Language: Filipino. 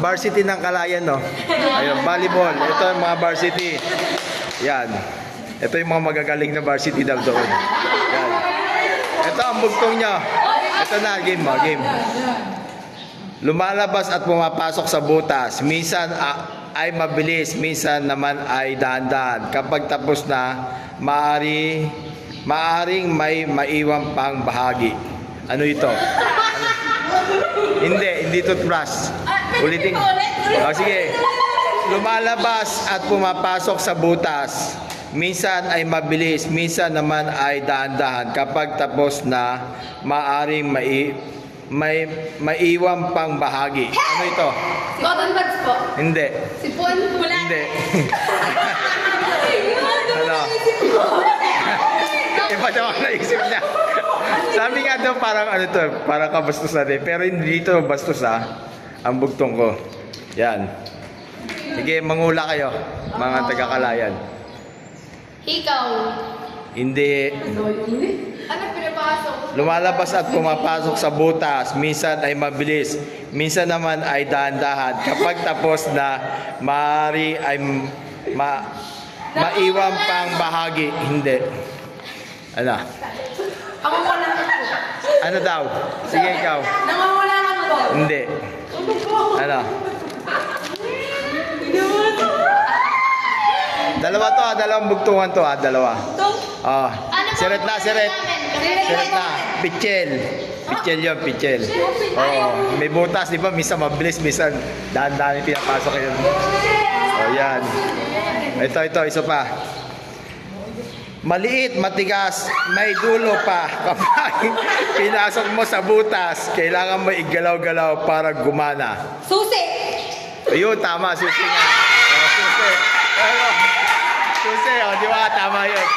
varsity ng Kalayan, no? Ayun, volleyball. Ito yung mga varsity. Yan. Ito yung mga magagaling na varsity daw doon. Yan. Ito ang bugtong niya. Ito na, game mo, game. Lumalabas at pumapasok sa butas. Minsan ay mabilis, minsan naman ay dahan-dahan. Kapag tapos na, maaring may maiwan pang bahagi. Ano ito? Hindi toothbrush. Ulitin. O, sige. Lumalabas at pumapasok sa butas. Minsan ay mabilis, minsan naman ay dahan-dahan. Kapag tapos na, maaring may maiwan pang bahagi. Ano ito? Cotton buds po. Hindi. Sipon. Wala. Hindi. Ano? Iba naman naisip niya. Sabi nga daw parang ano to, parang kabastusan eh. Pero hindi dito bastos ang bugtong ko. Yan. Sige, mangula kayo, mga taga-Kalayan. Hikaw. Hindi. Ano pinapasok? Lumalabas at pumapasok sa butas. Minsan ay mabilis. Minsan naman ay dahan-dahan. Kapag tapos na, maaari ay maiwan pang bahagi. Hindi. Ano? Ako po lang po. Ano daw? Sige, ikaw. Nangangulangan po. Hindi. Ano? Dalawa to dalawang bugtungan to dalawa. Siret na. Pichel. Pichel yun, pichel. May butas, di ba? Minsan mabilis, minsan dahan-dahan yung pinapasok yun. Yan. Ito, isa pa. Maliit, matigas, may dulo pa. Kapag pinasok mo sa butas, kailangan mo igalaw-galaw para gumana. Susi. Ayun, tama, susi nga. Susi. Susi, di ba? Tama yun.